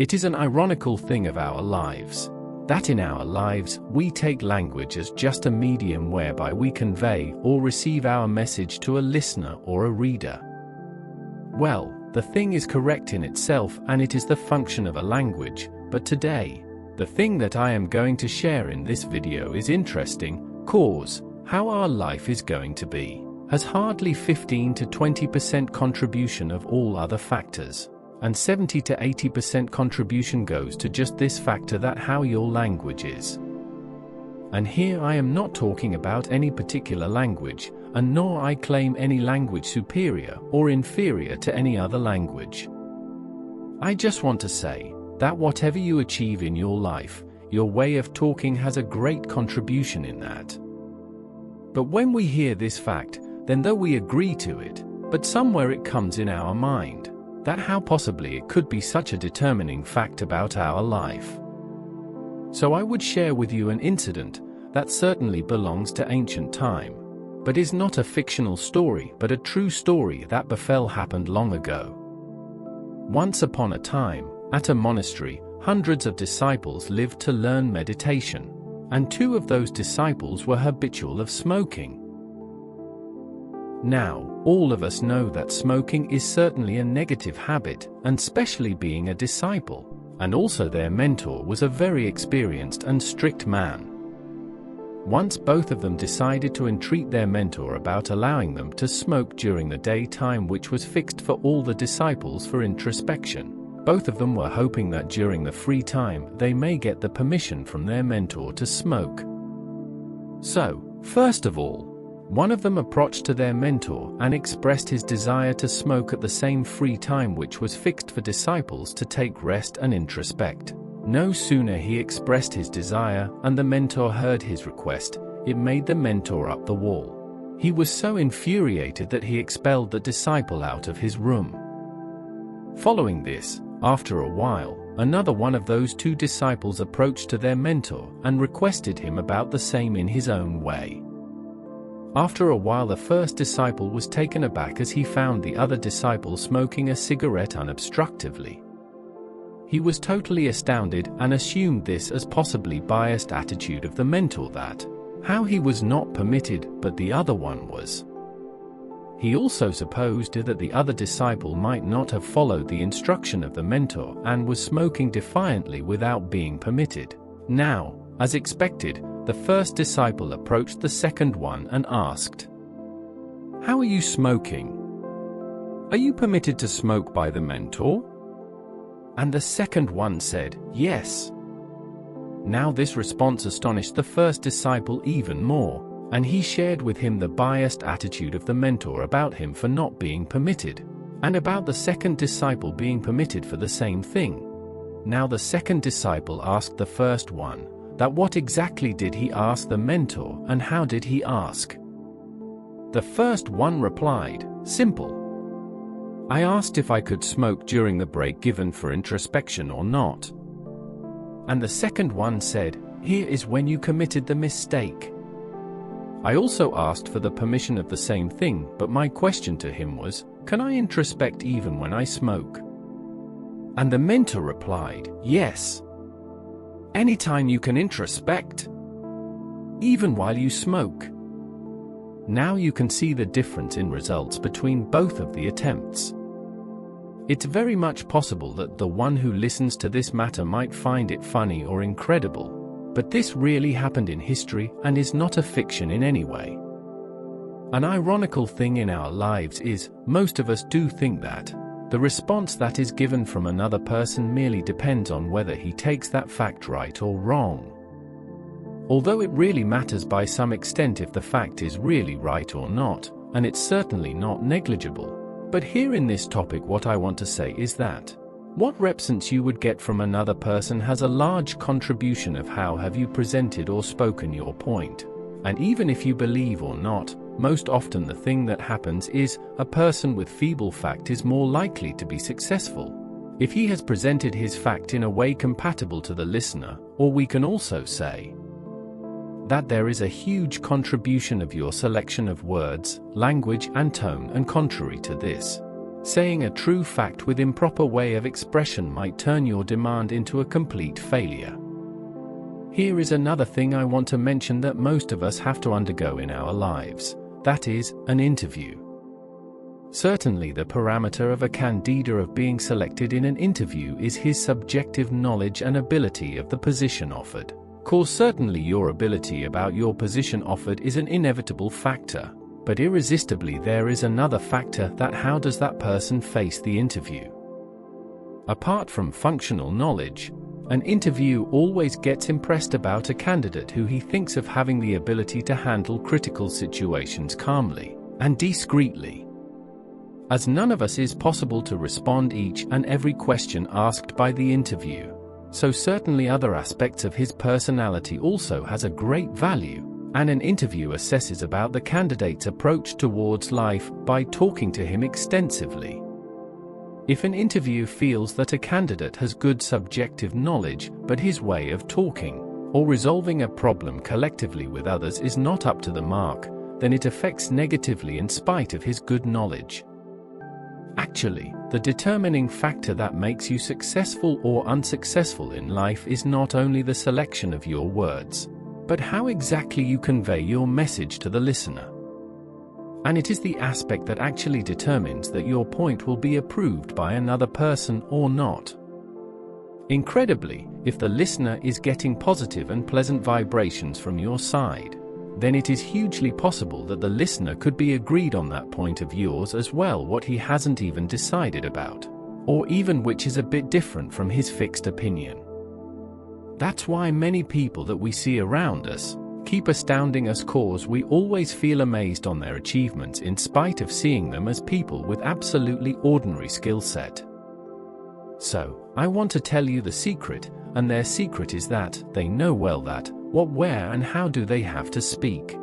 It is an ironical thing of our lives, that in our lives we take language as just a medium whereby we convey or receive our message to a listener or a reader. Well, the thing is correct in itself and it is the function of a language, but today, the thing that I am going to share in this video is interesting, cause how our life is going to be has hardly 15 to 20% contribution of all other factors, and 70 to 80% contribution goes to just this factor, that how your language is. And here I am not talking about any particular language, and nor I claim any language superior or inferior to any other language. I just want to say that whatever you achieve in your life, your way of talking has a great contribution in that. But when we hear this fact, then though we agree to it, but somewhere it comes in our mind, that how possibly it could be such a determining fact about our life. So I would share with you an incident that certainly belongs to ancient time, but is not a fictional story but a true story that happened long ago. Once upon a time, at a monastery, hundreds of disciples lived to learn meditation, and 2 of those disciples were habitual of smoking. Now, all of us know that smoking is certainly a negative habit, and especially being a disciple, and also their mentor was a very experienced and strict man. Once both of them decided to entreat their mentor about allowing them to smoke during the daytime, which was fixed for all the disciples for introspection. Both of them were hoping that during the free time they may get the permission from their mentor to smoke. So, first of all, one of them approached to their mentor and expressed his desire to smoke at the same free time which was fixed for disciples to take rest and introspect. No sooner he expressed his desire and the mentor heard his request, it made the mentor up the wall. He was so infuriated that he expelled the disciple out of his room. Following this, after a while, another one of those 2 disciples approached to their mentor and requested him about the same in his own way. After a while, the first disciple was taken aback as he found the other disciple smoking a cigarette unobstructively. He was totally astounded and assumed this as possibly biased attitude of the mentor, that how he was not permitted but the other one was. He also supposed that the other disciple might not have followed the instruction of the mentor and was smoking defiantly without being permitted. Now, as expected, the first disciple approached the second one and asked, "How are you smoking? Are you permitted to smoke by the mentor?" And the second one said, "Yes." Now this response astonished the first disciple even more, and he shared with him the biased attitude of the mentor about him for not being permitted, and about the second disciple being permitted for the same thing. Now the second disciple asked the first one, that what exactly did he ask the mentor and how did he ask? The first one replied, "Simple. I asked if I could smoke during the break given for introspection or not." And the second one said, "Here is when you committed the mistake. I also asked for the permission of the same thing, but my question to him was, can I introspect even when I smoke?" And the mentor replied, "Yes. Anytime you can introspect, even while you smoke." Now you can see the difference in results between both of the attempts. It's very much possible that the one who listens to this matter might find it funny or incredible, but this really happened in history and is not a fiction in any way. An ironical thing in our lives is, most of us do think that the response that is given from another person merely depends on whether he takes that fact right or wrong. Although it really matters by some extent if the fact is really right or not, and it's certainly not negligible. But here in this topic what I want to say is that what response you would get from another person has a large contribution of how have you presented or spoken your point. And even if you believe or not, most often the thing that happens is, a person with feeble fact is more likely to be successful if he has presented his fact in a way compatible to the listener, or we can also say that there is a huge contribution of your selection of words, language and tone, and contrary to this, Saying a true fact with improper way of expression might turn your demand into a complete failure. Here is another thing I want to mention that most of us have to undergo in our lives. That is, an interview. Certainly the parameter of a candidate of being selected in an interview is his subjective knowledge and ability of the position offered. Certainly your ability about your position offered is an inevitable factor. But irresistibly there is another factor, that how does that person face the interview? Apart from functional knowledge, an interview always gets impressed about a candidate who he thinks of having the ability to handle critical situations calmly and discreetly. As none of us is possible to respond each and every question asked by the interview, so certainly other aspects of his personality also has a great value. And an interview assesses about the candidate's approach towards life by talking to him extensively. If an interview feels that a candidate has good subjective knowledge, but his way of talking or resolving a problem collectively with others is not up to the mark, then it affects negatively in spite of his good knowledge. Actually, the determining factor that makes you successful or unsuccessful in life is not only the selection of your words, but how exactly you convey your message to the listener. And it is the aspect that actually determines that your point will be approved by another person or not. Incredibly, if the listener is getting positive and pleasant vibrations from your side, then it is hugely possible that the listener could be agreed on that point of yours as well, what he hasn't even decided about, or even which is a bit different from his fixed opinion. That's why many people that we see around us keep astounding us, cause we always feel amazed on their achievements in spite of seeing them as people with absolutely ordinary skill set. So, I want to tell you the secret, and their secret is that they know well that, what, where and how do they have to speak.